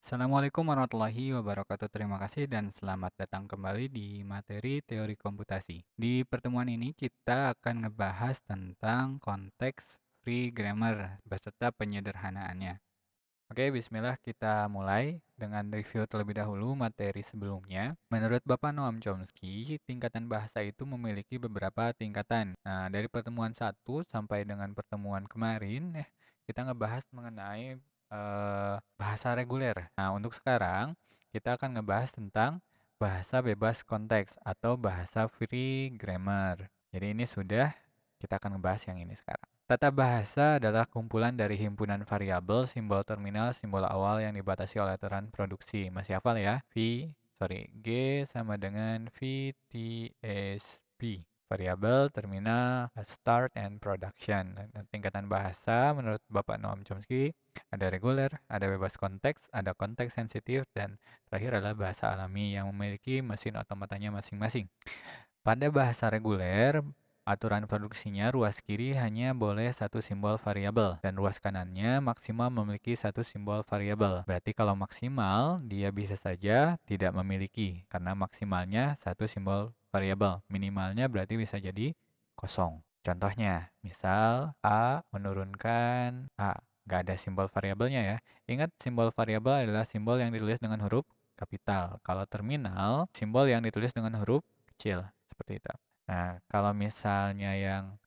Assalamualaikum warahmatullahi wabarakatuh. Terima kasih dan selamat datang kembali di materi teori komputasi. Di pertemuan ini kita akan ngebahas tentang konteks free grammar beserta penyederhanaannya. Oke, bismillah kita mulai dengan review terlebih dahulu materi sebelumnya. Menurut Bapak Noam Chomsky, tingkatan bahasa itu memiliki beberapa tingkatan. Nah, dari pertemuan 1 sampai dengan pertemuan kemarin, kita ngebahas mengenai bahasa reguler. Nah, untuk sekarang kita akan ngebahas tentang bahasa bebas konteks atau bahasa free grammar. Jadi ini sudah, kita akan ngebahas yang ini sekarang. Tata bahasa adalah kumpulan dari himpunan variabel, simbol terminal, simbol awal yang dibatasi oleh aturan produksi. Masih hafal ya? G sama dengan VTSP. Variabel, terminal, start, and production. Tingkatan bahasa menurut Bapak Noam Chomsky ada reguler, ada bebas konteks, ada konteks sensitif, dan terakhir adalah bahasa alami yang memiliki mesin otomatanya masing-masing. Pada bahasa reguler, aturan produksinya ruas kiri hanya boleh satu simbol variabel dan ruas kanannya maksimal memiliki satu simbol variabel. Berarti kalau maksimal dia bisa saja tidak memiliki karena maksimalnya satu simbol variabel. Minimalnya berarti bisa jadi kosong. Contohnya, misal A menurunkan A. Nggak ada simbol variabelnya ya. Ingat, simbol variabel adalah simbol yang ditulis dengan huruf kapital. Kalau terminal, simbol yang ditulis dengan huruf kecil. Seperti itu. Nah, kalau misalnya yang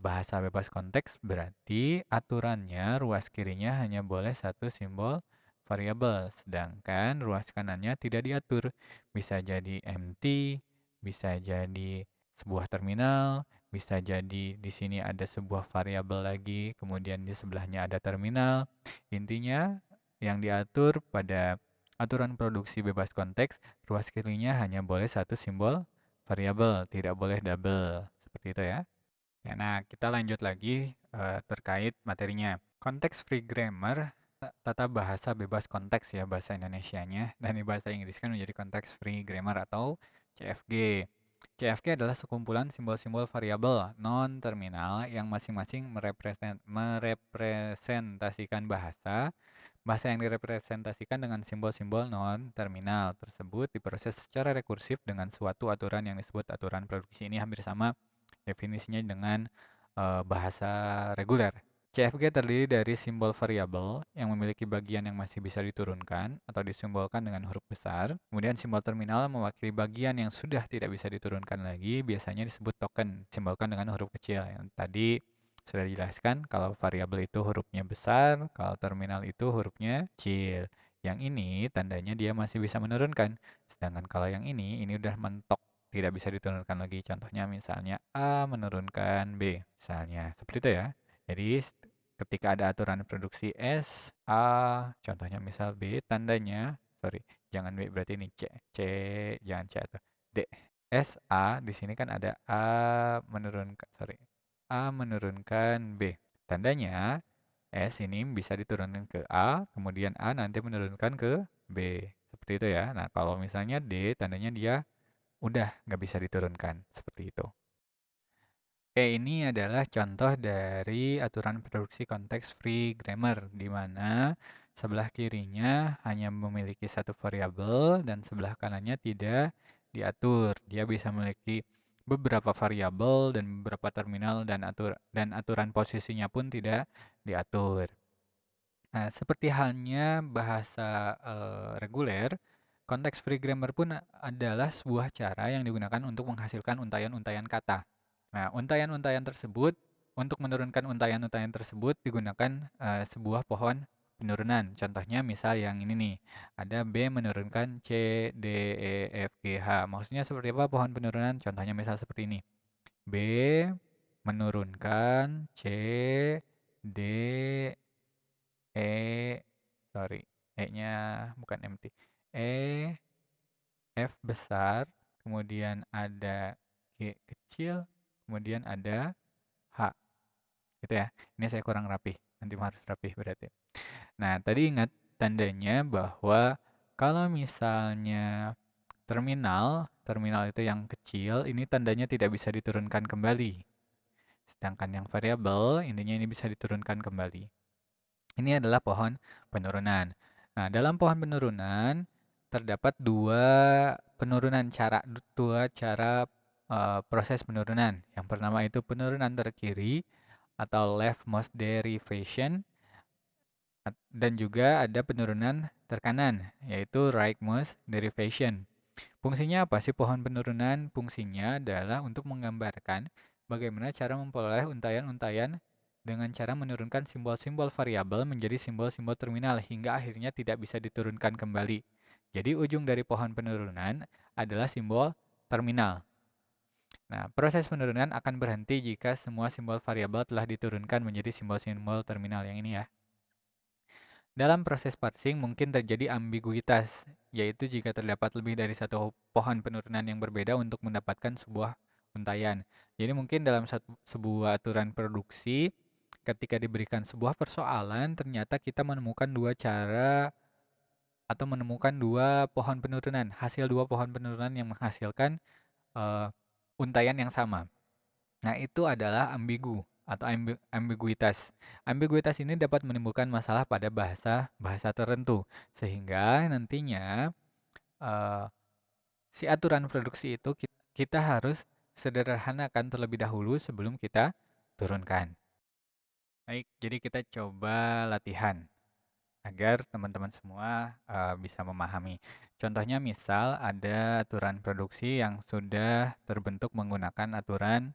bahasa bebas konteks, berarti aturannya ruas kirinya hanya boleh satu simbol variabel, sedangkan ruas kanannya tidak diatur. Bisa jadi empty, bisa jadi sebuah terminal, bisa jadi di sini ada sebuah variabel lagi, kemudian di sebelahnya ada terminal. Intinya yang diatur pada aturan produksi bebas konteks, ruas kirinya hanya boleh satu simbol variabel, tidak boleh double. Seperti itu ya. Ya, nah, kita lanjut lagi terkait materinya. Konteks free grammar, tata bahasa bebas konteks ya bahasa Indonesianya, dan di bahasa Inggris kan menjadi konteks free grammar atau CFG. CFG adalah sekumpulan simbol-simbol variabel non-terminal yang masing-masing merepresentasikan bahasa. Bahasa yang direpresentasikan dengan simbol-simbol non-terminal tersebut diproses secara rekursif dengan suatu aturan yang disebut aturan produksi. Ini hampir sama definisinya dengan bahasa reguler. CFG terdiri dari simbol variabel yang memiliki bagian yang masih bisa diturunkan atau disimbolkan dengan huruf besar. Kemudian simbol terminal mewakili bagian yang sudah tidak bisa diturunkan lagi, biasanya disebut token, disimbolkan dengan huruf kecil. Yang tadi sudah dijelaskan, kalau variabel itu hurufnya besar, kalau terminal itu hurufnya kecil. Yang ini tandanya dia masih bisa menurunkan. Sedangkan kalau yang ini udah mentok, tidak bisa diturunkan lagi. Contohnya misalnya A menurunkan B. Misalnya seperti itu ya. Jadi ketika ada aturan produksi S, A, contohnya misal B, tandanya, sorry, jangan B berarti ini C, jangan C atau D. S, A, di sini kan ada A menurunkan, sorry, A menurunkan B. Tandanya S ini bisa diturunkan ke A, kemudian A nanti menurunkan ke B. Seperti itu ya. Nah, kalau misalnya D, tandanya dia udah nggak bisa diturunkan. Seperti itu. Oke, ini adalah contoh dari aturan produksi konteks free grammar, di mana sebelah kirinya hanya memiliki satu variabel dan sebelah kanannya tidak diatur. Dia bisa memiliki beberapa variabel dan beberapa terminal dan aturan posisinya pun tidak diatur. Nah, seperti halnya bahasa reguler, konteks free grammar pun adalah sebuah cara yang digunakan untuk menghasilkan untayan-untayan kata. Nah, untayan-untayan tersebut, untuk menurunkan untayan-untayan tersebut digunakan sebuah pohon penurunan. Contohnya misal yang ini nih, ada B menurunkan C, D, E, F, G, H. Maksudnya seperti apa pohon penurunan? Contohnya misal seperti ini. B menurunkan C, D, E, sorry, E-nya bukan empty. E, F besar, kemudian ada G kecil, kemudian ada H. Gitu ya. Ini saya kurang rapih. Nanti harus rapih berarti. Nah, tadi ingat tandanya bahwa kalau misalnya terminal itu yang kecil, ini tandanya tidak bisa diturunkan kembali. Sedangkan yang variabel, intinya ini bisa diturunkan kembali. Ini adalah pohon penurunan. Nah, dalam pohon penurunan terdapat dua cara proses penurunan. Yang pertama itu penurunan terkiri atau leftmost derivation, dan juga ada penurunan terkanan, yaitu rightmost derivation. Fungsinya apa sih pohon penurunan? Fungsinya adalah untuk menggambarkan bagaimana cara memperoleh untayan-untayan dengan cara menurunkan simbol-simbol variabel menjadi simbol-simbol terminal hingga akhirnya tidak bisa diturunkan kembali. Jadi ujung dari pohon penurunan adalah simbol terminal. Nah, proses penurunan akan berhenti jika semua simbol variabel telah diturunkan menjadi simbol-simbol terminal yang ini ya. Dalam proses parsing mungkin terjadi ambiguitas, yaitu jika terdapat lebih dari satu pohon penurunan yang berbeda untuk mendapatkan sebuah untayan. Jadi mungkin dalam sebuah aturan produksi, ketika diberikan sebuah persoalan, ternyata kita menemukan dua cara atau menemukan dua pohon penurunan, hasil dua pohon penurunan yang menghasilkan untayan yang sama. Nah, itu adalah ambigu atau ambiguitas. Ambiguitas ini dapat menimbulkan masalah pada bahasa tertentu, sehingga nantinya si aturan produksi itu kita harus sederhanakan terlebih dahulu sebelum kita turunkan. Baik, jadi kita coba latihan agar teman-teman semua bisa memahami. Contohnya misal ada aturan produksi yang sudah terbentuk menggunakan aturan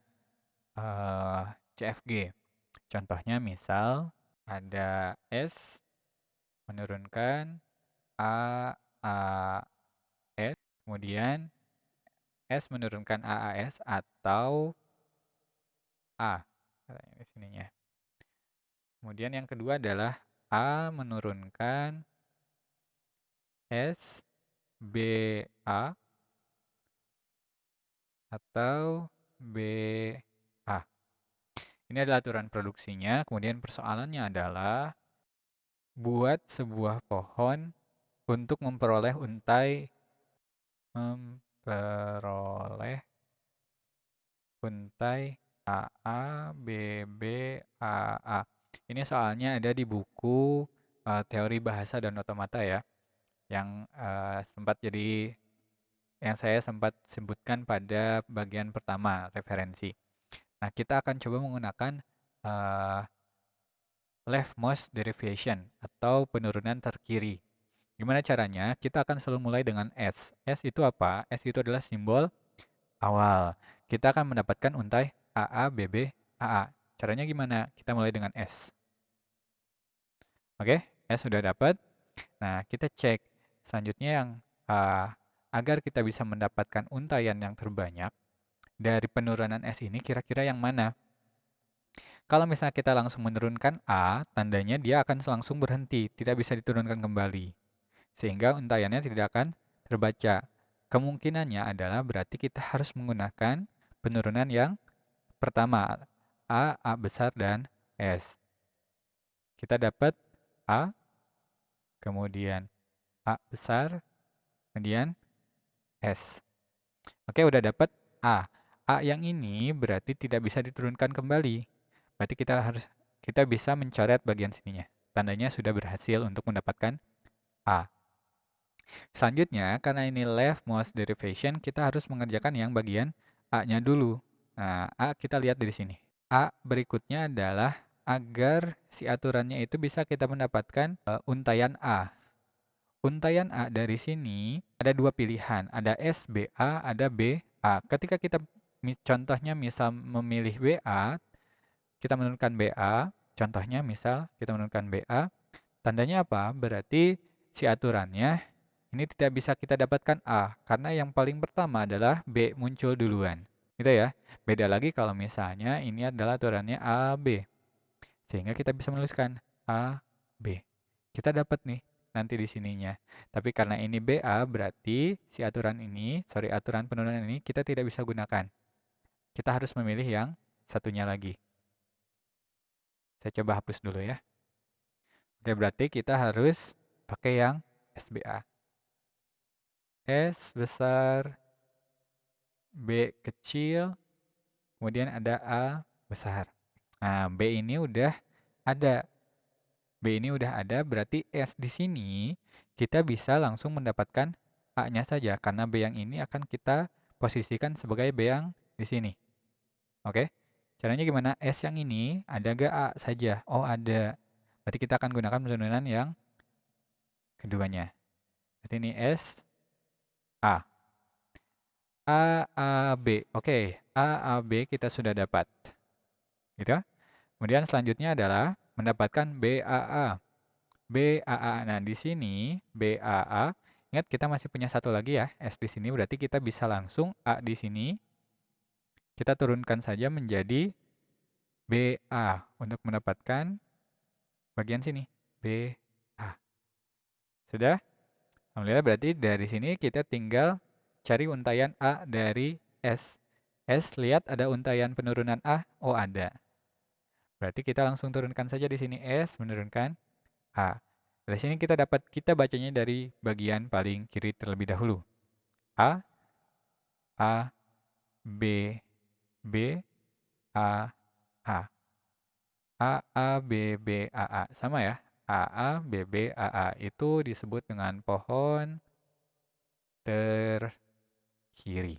CFG. Contohnya misal ada S menurunkan A, A, S, kemudian S menurunkan AAS atau A. Di sininya. Kemudian yang kedua adalah A menurunkan S, B, A atau B, A. Ini adalah aturan produksinya. Kemudian persoalannya adalah buat sebuah pohon untuk memperoleh untai AA, BB, AA. Ini soalnya ada di buku Teori Bahasa dan Otomata ya, yang saya sempat sebutkan pada bagian pertama referensi. Nah, kita akan coba menggunakan leftmost derivation atau penurunan terkiri. Gimana caranya? Kita akan selalu mulai dengan S. S itu apa? S itu adalah simbol awal. Kita akan mendapatkan untai AA, BB, AA. Caranya gimana? Kita mulai dengan S. Oke, S sudah dapat. Nah, kita cek. Selanjutnya yang agar kita bisa mendapatkan untayan yang terbanyak dari penurunan S ini kira-kira yang mana? Kalau misalnya kita langsung menurunkan A, tandanya dia akan langsung berhenti, tidak bisa diturunkan kembali. Sehingga untayannya tidak akan terbaca. Kemungkinannya adalah berarti kita harus menggunakan penurunan yang pertama, A besar, dan S. Kita dapat A, kemudian A besar, kemudian S. Oke, udah dapat A. A yang ini berarti tidak bisa diturunkan kembali. Berarti kita bisa mencoret bagian sininya. Tandanya sudah berhasil untuk mendapatkan A. Selanjutnya, karena ini leftmost derivation, kita harus mengerjakan yang bagian A-nya dulu. Nah, A kita lihat dari sini. A berikutnya adalah agar si aturannya itu bisa kita mendapatkan untayan A. Untayan A dari sini ada dua pilihan, ada SBA, ada BA. Ketika kita contohnya misal memilih BA, kita menurunkan BA, contohnya misal kita menurunkan BA, tandanya apa? Berarti si aturannya ini tidak bisa kita dapatkan A, karena yang paling pertama adalah B muncul duluan. Gitu ya. Beda lagi kalau misalnya ini adalah aturannya AB. Sehingga kita bisa menuliskan A, B. Kita dapat nih nanti di sininya. Tapi karena ini BA berarti si aturan penurunan ini kita tidak bisa gunakan. Kita harus memilih yang satunya lagi. Saya coba hapus dulu ya. Oke, berarti kita harus pakai yang SBA. S besar, B kecil, kemudian ada A besar. Nah, B ini udah ada. B ini udah ada, berarti S di sini kita bisa langsung mendapatkan A-nya saja, karena B yang ini akan kita posisikan sebagai B yang di sini. Oke? Caranya gimana? S yang ini ada gak A saja? Oh, ada. Berarti kita akan gunakan penurunan yang keduanya. Berarti ini S, A. A, A, B. Oke, A, A, B kita sudah dapat. Gitu. Kemudian selanjutnya adalah mendapatkan B, A, A. B, A, A. Nah, di sini B, A, A. Ingat kita masih punya satu lagi ya, S di sini. Berarti kita bisa langsung A di sini. Kita turunkan saja menjadi B, A. Untuk mendapatkan bagian sini. B, A. Sudah? Alhamdulillah berarti dari sini kita tinggal cari untaian A dari S. S, lihat ada untaian penurunan A? Oh, ada. Berarti kita langsung turunkan saja di sini S, menurunkan A. Dari sini kita bacanya dari bagian paling kiri terlebih dahulu. A, A, B, B, A, A. A, A, B, B, A, A. Sama ya? A, A, B, B, A, A. Itu disebut dengan pohon terkiri.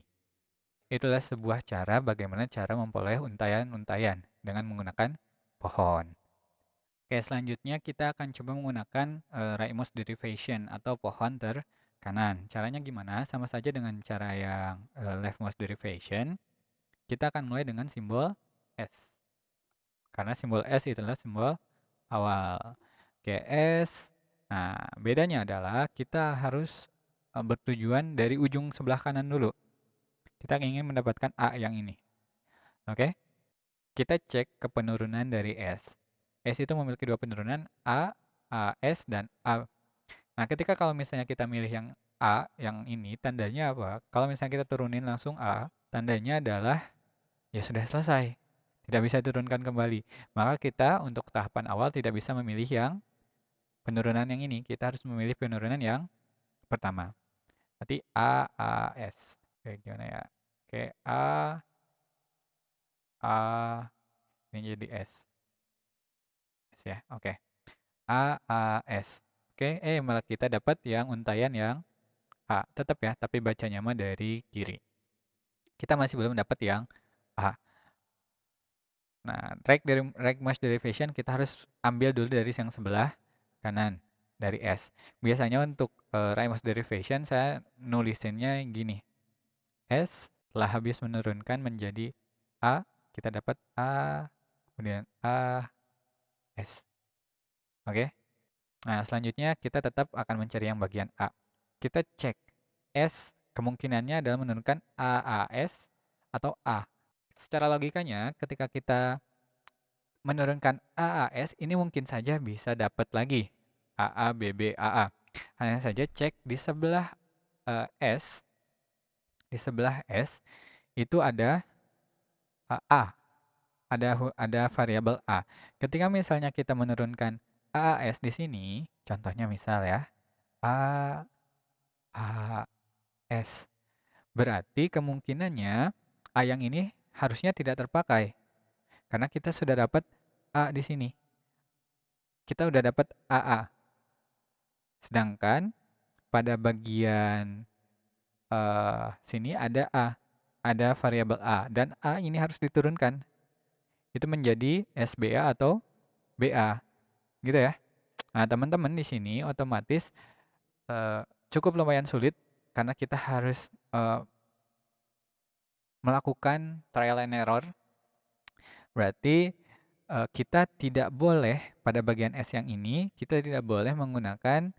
Itulah sebuah cara bagaimana cara memperoleh untayan-untayan dengan menggunakan pohon. Oke, selanjutnya kita akan coba menggunakan rightmost derivation atau pohon terkanan. Caranya gimana? Sama saja dengan cara yang leftmost derivation. Kita akan mulai dengan simbol S. Karena simbol S itulah simbol awal. Oke, S. Nah, bedanya adalah kita harus bertujuan dari ujung sebelah kanan dulu. Kita ingin mendapatkan A yang ini. Oke? Kita cek ke penurunan dari S. S itu memiliki dua penurunan, A, S, dan A. Nah, ketika kalau misalnya kita milih yang A, yang ini, tandanya apa? Kalau misalnya kita turunin langsung A, tandanya adalah ya sudah selesai. Tidak bisa turunkan kembali. Maka kita untuk tahapan awal tidak bisa memilih yang penurunan yang ini. Kita harus memilih penurunan yang pertama. Berarti A, S. Oke, gimana ya? Oke, A, ini jadi S. S ya, oke. A, S. Oke, malah kita dapat yang untaian yang A. Tetap ya, tapi bacanya mah dari kiri. Kita masih belum dapat yang A. Nah, rightmost derivation kita harus ambil dulu dari yang sebelah kanan, dari S. Biasanya untuk rightmost derivation saya nulisinnya gini. S setelah habis menurunkan menjadi A, kita dapat A, kemudian A, S. Oke? Nah, selanjutnya kita tetap akan mencari yang bagian A. Kita cek S kemungkinannya adalah menurunkan AAS atau A. Secara logikanya ketika kita menurunkan AAS ini mungkin saja bisa dapat lagi AA, BB, AA. Hanya saja cek di sebelah S, di sebelah S itu ada A, ada variabel A. Ketika misalnya kita menurunkan AAS di sini, contohnya misal ya, A, A, S. Berarti kemungkinannya A yang ini harusnya tidak terpakai. Karena kita sudah dapat A di sini. Kita sudah dapat AA. Sedangkan pada bagian sini ada A. Ada variabel A. Dan A ini harus diturunkan. Itu menjadi SBA atau BA. Gitu ya. Nah, teman-teman di sini otomatis cukup lumayan sulit. Karena kita harus melakukan trial and error. Berarti kita tidak boleh pada bagian S yang ini, kita tidak boleh menggunakan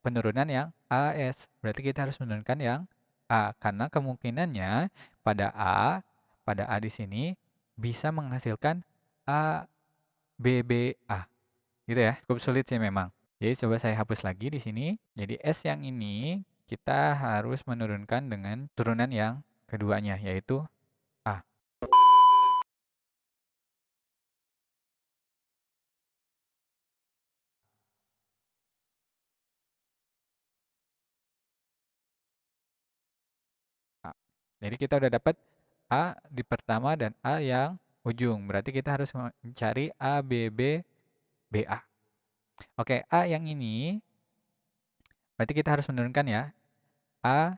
penurunan yang AS. Berarti kita harus menurunkan yang A. Karena kemungkinannya pada A di sini bisa menghasilkan A, B, B, A. Gitu ya, cukup sulit sih memang. Jadi coba saya hapus lagi di sini. Jadi S yang ini kita harus menurunkan dengan turunan yang keduanya, yaitu A. A. Jadi kita udah dapat A di pertama dan A yang ujung. Berarti kita harus mencari A, B, B, B, A. Oke, A yang ini berarti kita harus menurunkan ya. A,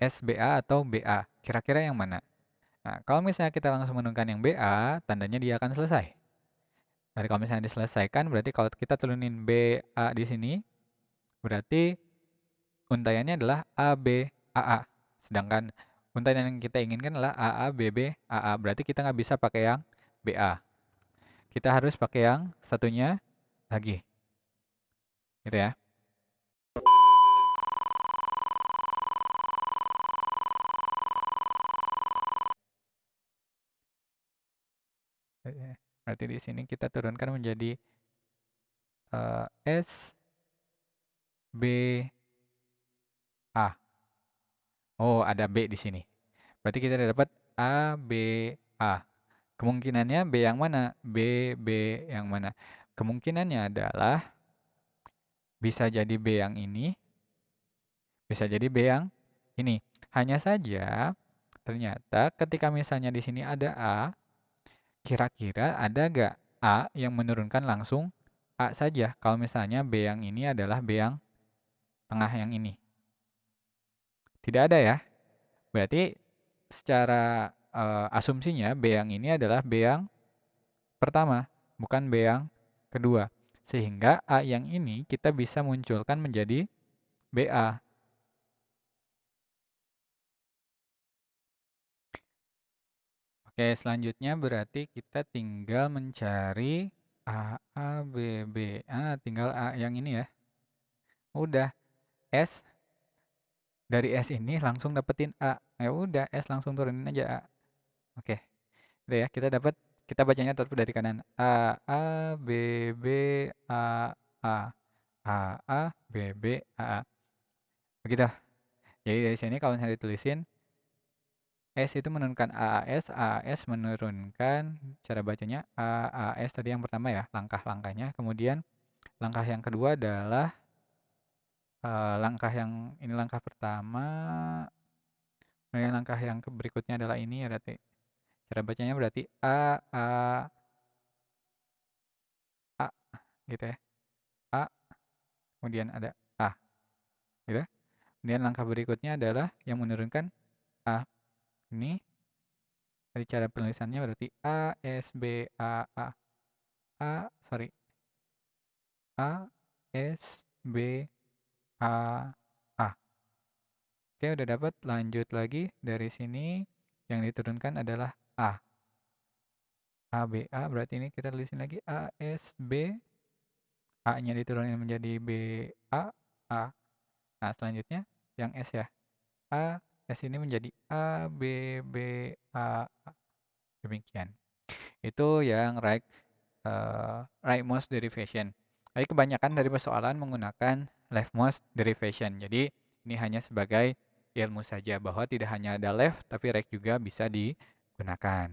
SBA atau BA. Kira-kira yang mana? Nah, kalau misalnya kita langsung menurunkan yang BA, tandanya dia akan selesai. Jadi kalau misalnya diselesaikan, berarti kalau kita turunin BA di sini, berarti untaiannya adalah AB, AA. Sedangkan untaian yang kita inginkan adalah AA, BB, AA. Berarti kita nggak bisa pakai yang BA. Kita harus pakai yang satunya lagi. Gitu ya. Berarti di sini kita turunkan menjadi S, B, A. Oh, ada B di sini. Berarti kita dapat A, B, A. Kemungkinannya B yang mana? B, B yang mana? Kemungkinannya adalah bisa jadi B yang ini, bisa jadi B yang ini. Hanya saja ternyata ketika misalnya di sini ada A, kira-kira ada gak A yang menurunkan langsung A saja? Kalau misalnya B yang ini adalah B yang tengah yang ini. Tidak ada ya? Berarti secara asumsinya B yang ini adalah B yang pertama, bukan B yang kedua. Sehingga A yang ini kita bisa munculkan menjadi BA. Oke, selanjutnya berarti kita tinggal mencari A, B, B. Tinggal A yang ini ya. Udah, S. Dari S ini langsung dapetin A. Ya udah, S langsung turunin aja A. Oke, udah ya, kita bacanya tetap dari kanan. A, B, B, A, A, B, B, A. Begitu. Jadi dari sini kalau misalnya ditulisin, S itu menurunkan AAS menurunkan, cara bacanya AAS tadi yang pertama ya, langkah-langkahnya. Kemudian langkah yang kedua adalah langkah yang ini langkah pertama, kemudian langkah yang berikutnya adalah ini ya, berarti cara bacanya berarti A gitu ya. A, kemudian ada A gitu. Kemudian langkah berikutnya adalah yang menurunkan A. Ini dari cara penulisannya berarti A S B A A. Sorry. A S B A A. Oke, udah dapat. Lanjut lagi dari sini yang diturunkan adalah A. A B A berarti ini kita tulisin lagi A S B. A-nya diturunin menjadi B A A. Nah, selanjutnya yang S ya. A S ini menjadi A B B A A. Demikian. Itu yang rightmost derivation. Tapi kebanyakan dari persoalan menggunakan leftmost derivation. Jadi ini hanya sebagai ilmu saja bahwa tidak hanya ada left tapi right juga bisa digunakan.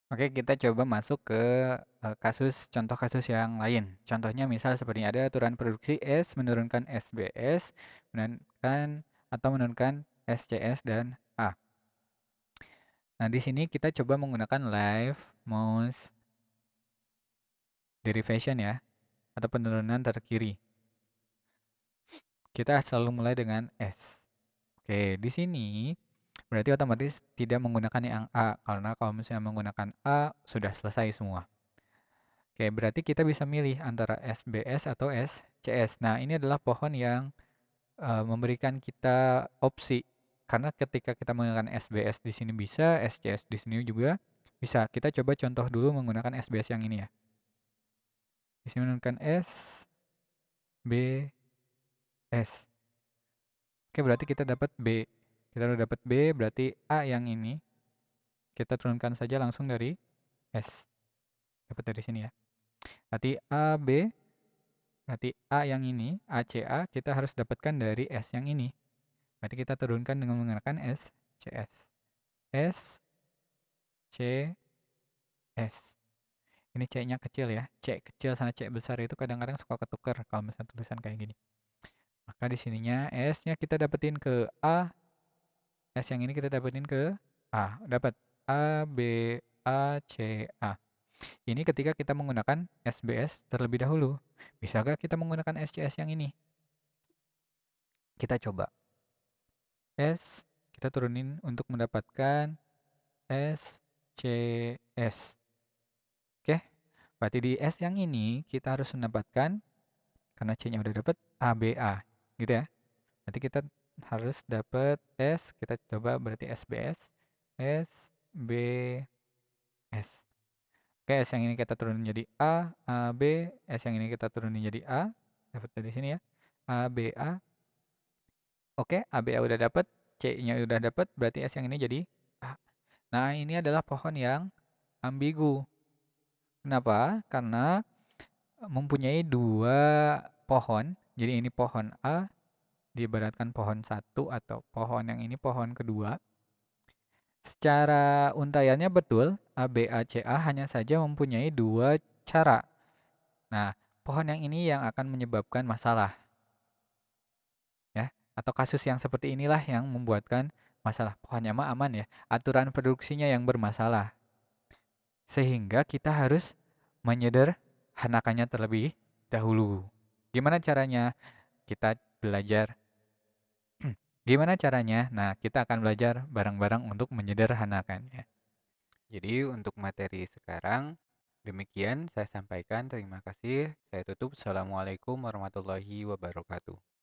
Oke, kita coba masuk ke contoh kasus yang lain. Contohnya misal seperti ada aturan produksi S menurunkan SBS, menurunkan atau menurunkan SCS dan A. Nah, di sini kita coba menggunakan leftmost derivation ya, atau penurunan terkiri. Kita selalu mulai dengan S. Oke, di sini berarti otomatis tidak menggunakan yang A, karena kalau misalnya menggunakan A, sudah selesai semua. Oke, berarti kita bisa milih antara SBS atau SCS. Nah, ini adalah pohon yang memberikan kita opsi. Karena ketika kita menggunakan SBS di sini bisa, SCS di sini juga bisa. Kita coba contoh dulu menggunakan SBS yang ini ya. Di sini menggunakan S, B, S. Oke, berarti kita dapat B. Kita udah dapat B, berarti A yang ini kita turunkan saja langsung dari S. Dapat dari sini ya. Berarti A, B, berarti A yang ini, ACA, kita harus dapatkan dari S yang ini. Berarti kita turunkan dengan menggunakan S, CS. S, C, S. Ini C-nya kecil ya. C kecil sama C besar itu kadang-kadang suka ketukar kalau misalnya tulisan kayak gini. Maka di sininya S-nya kita dapetin ke A, S yang ini kita dapetin ke A. Dapat A, B, A, C, A. Ini ketika kita menggunakan SBS terlebih dahulu. Bisakah kita menggunakan SCS yang ini? Kita coba. S, kita turunin untuk mendapatkan SCS. Oke, berarti di S yang ini kita harus mendapatkan, karena C-nya udah dapat, ABA. Gitu ya. Nanti kita harus dapat S, kita coba berarti SBS, SBS. Oke, S yang ini kita turunin jadi A, B, S yang ini kita turunin jadi A, dapat dari sini ya, A, B, A. Oke, A, B, A udah dapat, C-nya udah dapat, berarti S yang ini jadi A. Nah, ini adalah pohon yang ambigu. Kenapa? Karena mempunyai dua pohon, jadi ini pohon A, diibaratkan pohon satu atau pohon yang ini pohon kedua. Secara untaiannya betul, A, B, A, C, A hanya saja mempunyai dua cara. Nah, pohon yang ini yang akan menyebabkan masalah. Ya, atau kasus yang seperti inilah yang membuatkan masalah. Pohonnya mah aman ya, aturan produksinya yang bermasalah. Sehingga kita harus menyederhanakannya terlebih dahulu. Gimana caranya? Kita belajar. Gimana caranya? Nah, kita akan belajar bareng-bareng untuk menyederhanakannya. Jadi untuk materi sekarang demikian saya sampaikan. Terima kasih. Saya tutup. Assalamualaikum warahmatullahi wabarakatuh.